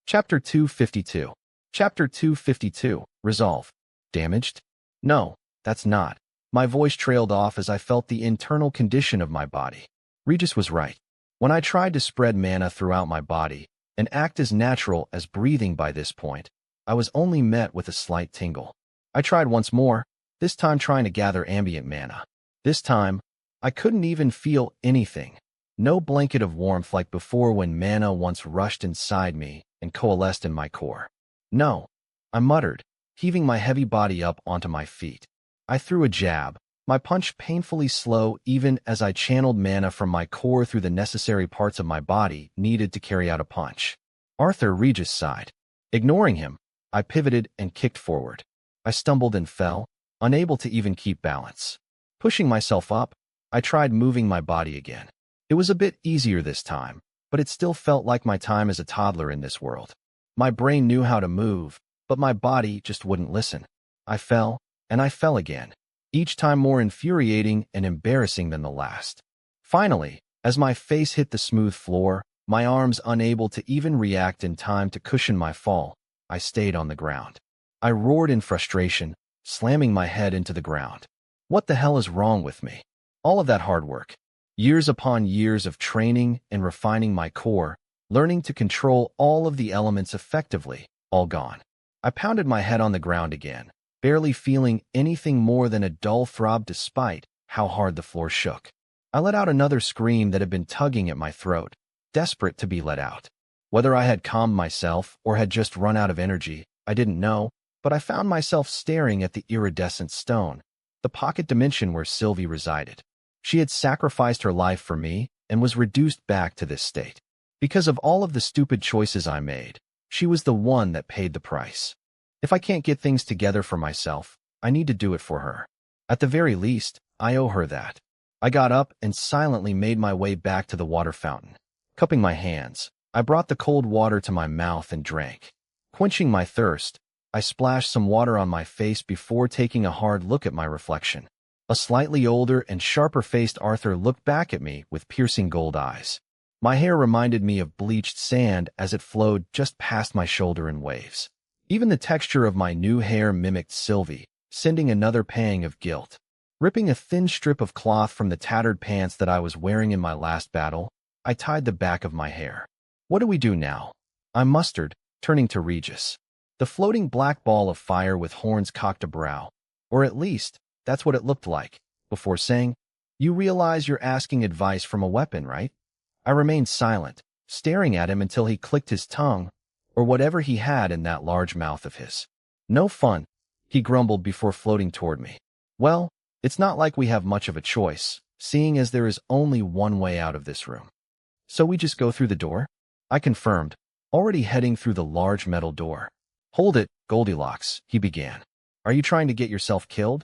Chapter 252. Chapter 252. Resolve. Damaged? No, that's not. My voice trailed off as I felt the internal condition of my body. Regis was right. When I tried to spread mana throughout my body, and act as natural as breathing by this point, I was only met with a slight tingle. I tried once more, this time trying to gather ambient mana. This time, I couldn't even feel anything. No blanket of warmth like before when mana once rushed inside me and coalesced in my core. No, I muttered, heaving my heavy body up onto my feet. I threw a jab, my punch painfully slow even as I channeled mana from my core through the necessary parts of my body needed to carry out a punch. Regis sighed. Ignoring him, I pivoted and kicked forward. I stumbled and fell, unable to even keep balance. Pushing myself up, I tried moving my body again. It was a bit easier this time, but it still felt like my time as a toddler in this world. My brain knew how to move, but my body just wouldn't listen. I fell, and I fell again, each time more infuriating and embarrassing than the last. Finally, as my face hit the smooth floor, my arms unable to even react in time to cushion my fall, I stayed on the ground. I roared in frustration, slamming my head into the ground. What the hell is wrong with me? All of that hard work, years upon years of training and refining my core, learning to control all of the elements effectively, all gone. I pounded my head on the ground again, barely feeling anything more than a dull throb despite how hard the floor shook. I let out another scream that had been tugging at my throat, desperate to be let out. Whether I had calmed myself or had just run out of energy, I didn't know, but I found myself staring at the iridescent stone, the pocket dimension where Sylvie resided. She had sacrificed her life for me and was reduced back to this state. Because of all of the stupid choices I made, she was the one that paid the price. If I can't get things together for myself, I need to do it for her. At the very least, I owe her that. I got up and silently made my way back to the water fountain. Cupping my hands, I brought the cold water to my mouth and drank. Quenching my thirst, I splashed some water on my face before taking a hard look at my reflection. A slightly older and sharper-faced Arthur looked back at me with piercing gold eyes. My hair reminded me of bleached sand as it flowed just past my shoulder in waves. Even the texture of my new hair mimicked Sylvie, sending another pang of guilt. Ripping a thin strip of cloth from the tattered pants that I was wearing in my last battle, I tied the back of my hair. What do we do now? I mustered, turning to Regis. The floating black ball of fire with horns cocked a brow. Or at least, that's what it looked like, before saying, "You realize you're asking advice from a weapon, right?" I remained silent, staring at him until he clicked his tongue, or whatever he had in that large mouth of his. "No fun," he grumbled before floating toward me. "Well, it's not like we have much of a choice, seeing as there is only one way out of this room. So we just go through the door?" I confirmed, already heading through the large metal door. "Hold it, Goldilocks," he began. "Are you trying to get yourself killed?"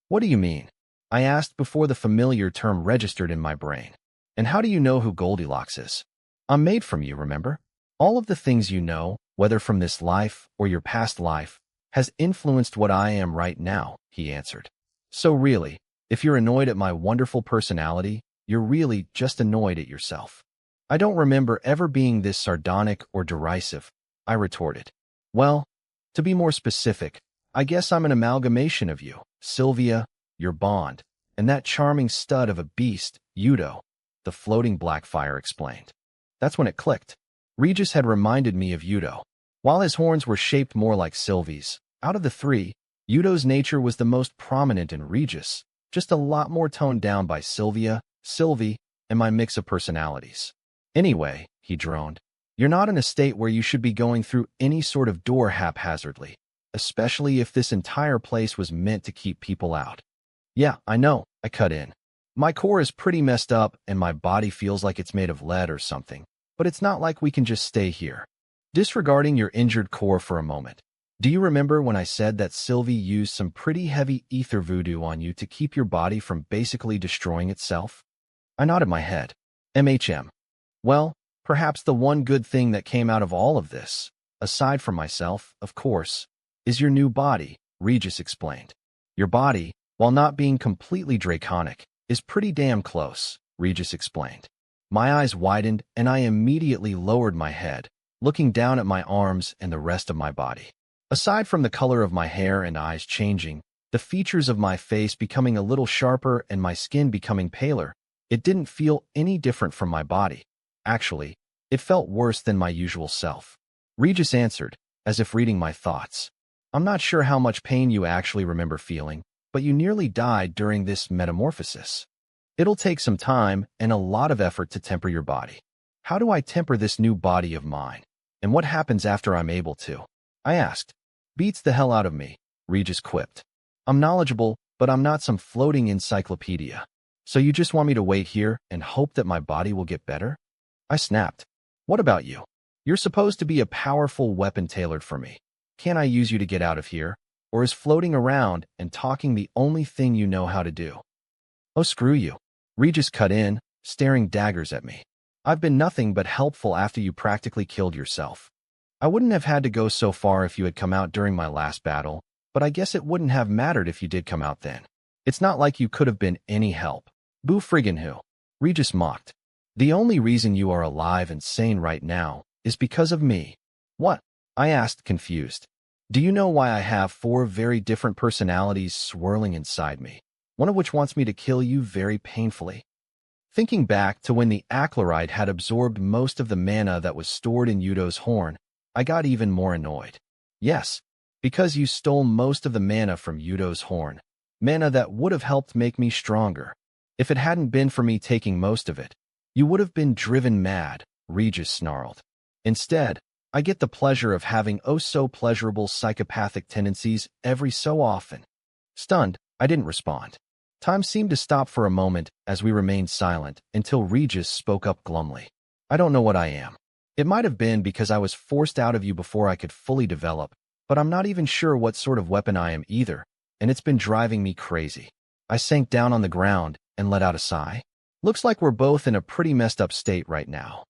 "What do you mean?" I asked before the familiar term registered in my brain. "And how do you know who Goldilocks is?" "I'm made from you, remember? All of the things you know, whether from this life or your past life, has influenced what I am right now," he answered. "So really, if you're annoyed at my wonderful personality, you're really just annoyed at yourself." "I don't remember ever being this sardonic or derisive," I retorted. "Well, to be more specific, I guess I'm an amalgamation of you, Sylvia, your Bond, and that charming stud of a beast, Udo," the floating black fire explained. That's when it clicked. Regis had reminded me of Udo. While his horns were shaped more like Sylvie's, out of the three, Udo's nature was the most prominent in Regis, just a lot more toned down by Sylvia, Sylvie, and my mix of personalities. "Anyway," he droned, "you're not in a state where you should be going through any sort of door haphazardly, especially if this entire place was meant to keep people out." "Yeah, I know," I cut in. "My core is pretty messed up and my body feels like it's made of lead or something, but it's not like we can just stay here." Disregarding your injured core for a moment, do you remember when I said that Sylvie used some pretty heavy ether voodoo on you to keep your body from basically destroying itself? I nodded my head. MHM. Well, perhaps the one good thing that came out of all of this, aside from myself, of course, is your new body, Regis explained. "Your body, while not being completely draconic, is pretty damn close," Regis explained. My eyes widened and I immediately lowered my head, looking down at my arms and the rest of my body. Aside from the color of my hair and eyes changing, the features of my face becoming a little sharper and my skin becoming paler, it didn't feel any different from my body. Actually, it felt worse than my usual self. Regis answered, as if reading my thoughts. I'm not sure how much pain you actually remember feeling, but you nearly died during this metamorphosis. It'll take some time and a lot of effort to temper your body. How do I temper this new body of mine? And what happens after I'm able to? I asked. Beats the hell out of me, Regis quipped. I'm knowledgeable, but I'm not some floating encyclopedia. So you just want me to wait here and hope that my body will get better? I snapped. What about you? You're supposed to be a powerful weapon tailored for me. Can't I use you to get out of here? Or is floating around and talking the only thing you know how to do? Oh, screw you. Regis cut in, staring daggers at me. I've been nothing but helpful after you practically killed yourself. I wouldn't have had to go so far if you had come out during my last battle, but I guess it wouldn't have mattered if you did come out then. It's not like you could have been any help. Boo friggin' who? Regis mocked. The only reason you are alive and sane right now is because of me. What? I asked, confused. Do you know why I have 4 very different personalities swirling inside me, one of which wants me to kill you very painfully? Thinking back to when the Achlorite had absorbed most of the mana that was stored in Yudo's horn, I got even more annoyed. Yes, because you stole most of the mana from Yudo's horn, mana that would have helped make me stronger. If it hadn't been for me taking most of it, you would have been driven mad, Regis snarled. Instead, I get the pleasure of having oh-so-pleasurable psychopathic tendencies every so often. Stunned, I didn't respond. Time seemed to stop for a moment as we remained silent until Regis spoke up glumly. I don't know what I am. It might have been because I was forced out of you before I could fully develop, but I'm not even sure what sort of weapon I am either, and it's been driving me crazy. I sank down on the ground and let out a sigh. Looks like we're both in a pretty messed up state right now.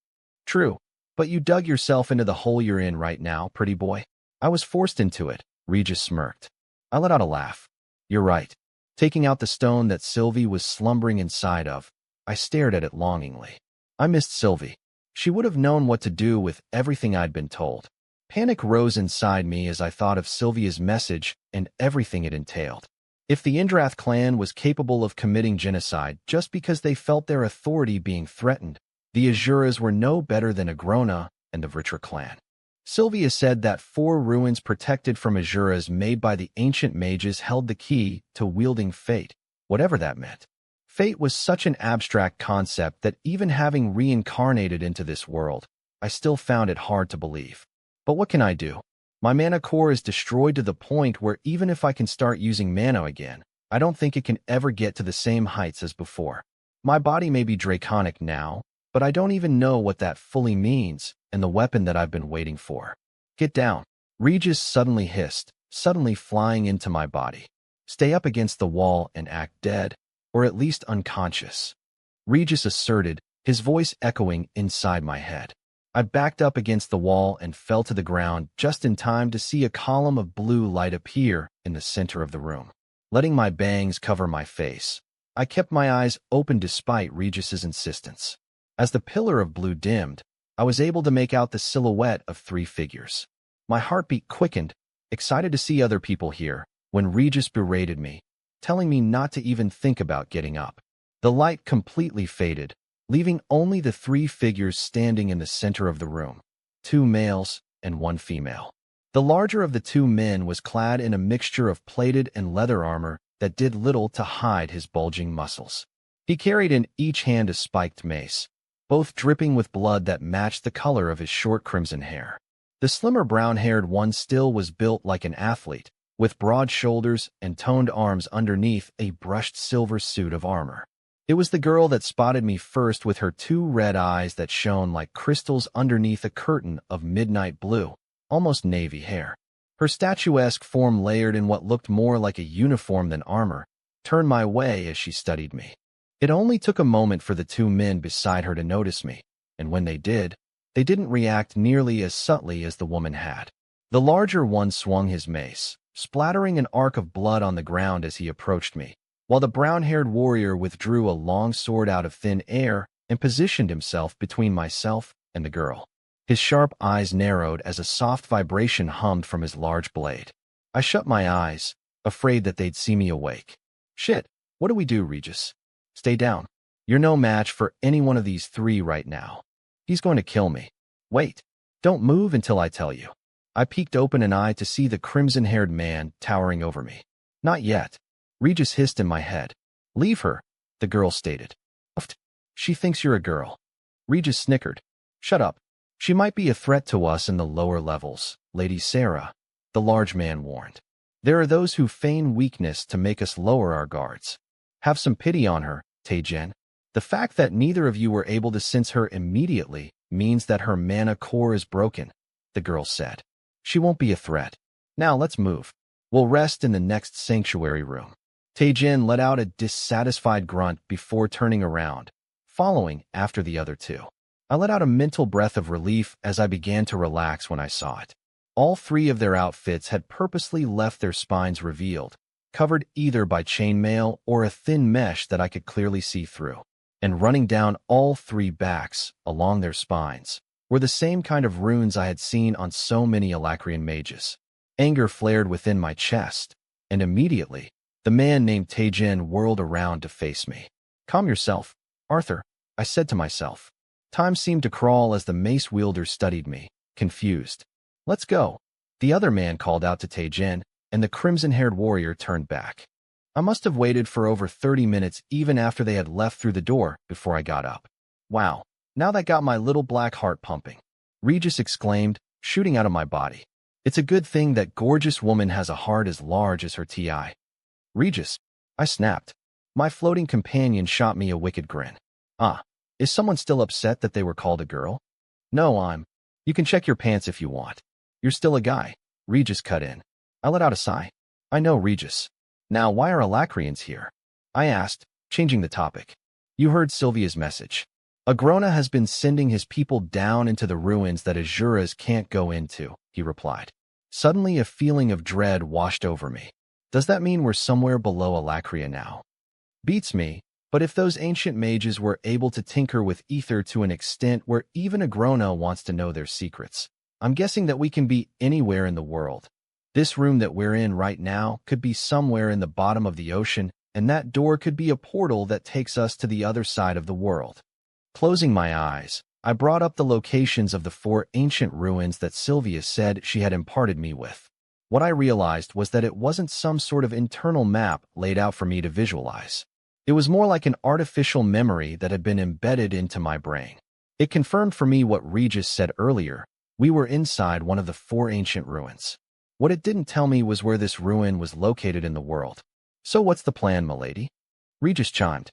True, but you dug yourself into the hole you're in right now, pretty boy. I was forced into it, Regis smirked. I let out a laugh. You're right. Taking out the stone that Sylvie was slumbering inside of, I stared at it longingly. I missed Sylvie. She would have known what to do with everything I'd been told. Panic rose inside me as I thought of Sylvia's message and everything it entailed. If the Indrath clan was capable of committing genocide just because they felt their authority being threatened, the Azuras were no better than Agrona and the Vritra clan. Sylvia said that 4 ruins protected from Azuras made by the ancient mages held the key to wielding fate, whatever that meant. Fate was such an abstract concept that even having reincarnated into this world, I still found it hard to believe. But what can I do? My mana core is destroyed to the point where even if I can start using mana again, I don't think it can ever get to the same heights as before. My body may be draconic now, but I don't even know what that fully means and the weapon that I've been waiting for. Get down. Regis suddenly hissed, suddenly flying into my body. Stay up against the wall and act dead, or at least unconscious. Regis asserted, his voice echoing inside my head. I backed up against the wall and fell to the ground just in time to see a column of blue light appear in the center of the room, letting my bangs cover my face. I kept my eyes open despite Regis's insistence. As the pillar of blue dimmed, I was able to make out the silhouette of 3 figures. My heartbeat quickened, excited to see other people here, when Regis berated me, telling me not to even think about getting up. The light completely faded, leaving only the 3 figures standing in the center of the room, 2 males and 1 female. The larger of the 2 men was clad in a mixture of plated and leather armor that did little to hide his bulging muscles. He carried in each hand a spiked mace, both dripping with blood that matched the color of his short crimson hair. The slimmer brown-haired one still was built like an athlete, with broad shoulders and toned arms underneath a brushed silver suit of armor. It was the girl that spotted me first with her 2 red eyes that shone like crystals underneath a curtain of midnight blue, almost navy hair. Her statuesque form layered in what looked more like a uniform than armor, turned my way as she studied me. It only took a moment for the 2 men beside her to notice me, and when they did, they didn't react nearly as subtly as the woman had. The larger one swung his mace, splattering an arc of blood on the ground as he approached me, while the brown-haired warrior withdrew a long sword out of thin air and positioned himself between myself and the girl. His sharp eyes narrowed as a soft vibration hummed from his large blade. I shut my eyes, afraid that they'd see me awake. Shit, what do we do, Regis? Stay down. You're no match for any one of these three right now. He's going to kill me. Wait. Don't move until I tell you. I peeked open an eye to see the crimson-haired man towering over me. Not yet. Regis hissed in my head. Leave her, the girl stated. She thinks you're a girl. Regis snickered. Shut up. She might be a threat to us in the lower levels, Lady Sarah, the large man warned. There are those who feign weakness to make us lower our guards. Have some pity on her, Tae-jin. The fact that neither of you were able to sense her immediately means that her mana core is broken, the girl said. She won't be a threat. Now let's move. We'll rest in the next sanctuary room. Tae-jin let out a dissatisfied grunt before turning around, following after the other two. I let out a mental breath of relief as I began to relax when I saw it. All three of their outfits had purposely left their spines revealed, covered either by chainmail or a thin mesh that I could clearly see through. And running down all three backs, along their spines, were the same kind of runes I had seen on so many Alacrian mages. Anger flared within my chest, and immediately, the man named Tae-jin whirled around to face me. Calm yourself, Arthur, I said to myself. Time seemed to crawl as the mace wielder studied me, confused. Let's go. The other man called out to Tae-jin, and the crimson-haired warrior turned back. I must have waited for over 30 minutes even after they had left through the door before I got up. Wow, now that got my little black heart pumping. Regis exclaimed, shooting out of my body. It's a good thing that gorgeous woman has a heart as large as her TI. Regis, I snapped. My floating companion shot me a wicked grin. Is someone still upset that they were called a girl? No, You can check your pants if you want. You're still a guy. Regis cut in. I let out a sigh. I know, Regis. Now, why are Alacrians here? I asked, changing the topic. You heard Sylvia's message. Agrona has been sending his people down into the ruins that Azuras can't go into, he replied. Suddenly a feeling of dread washed over me. Does that mean we're somewhere below Alacria now? Beats me, but if those ancient mages were able to tinker with ether to an extent where even Agrona wants to know their secrets, I'm guessing that we can be anywhere in the world. This room that we're in right now could be somewhere in the bottom of the ocean, and that door could be a portal that takes us to the other side of the world. Closing my eyes, I brought up the locations of the 4 ancient ruins that Sylvia said she had imparted me with. What I realized was that it wasn't some sort of internal map laid out for me to visualize. It was more like an artificial memory that had been embedded into my brain. It confirmed for me what Regis said earlier. We were inside one of the 4 ancient ruins. What it didn't tell me was where this ruin was located in the world. So what's the plan, milady? Regis chimed.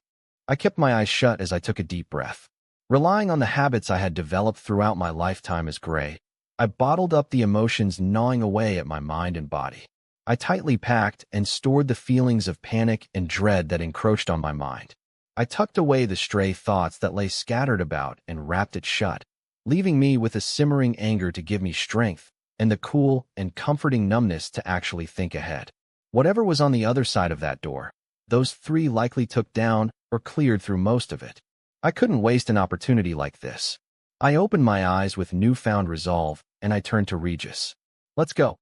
I kept my eyes shut as I took a deep breath. Relying on the habits I had developed throughout my lifetime as Gray, I bottled up the emotions gnawing away at my mind and body. I tightly packed and stored the feelings of panic and dread that encroached on my mind. I tucked away the stray thoughts that lay scattered about and wrapped it shut, leaving me with a simmering anger to give me strength and the cool and comforting numbness to actually think ahead. Whatever was on the other side of that door, those 3 likely took down or cleared through most of it. I couldn't waste an opportunity like this. I opened my eyes with newfound resolve, and I turned to Regis. Let's go.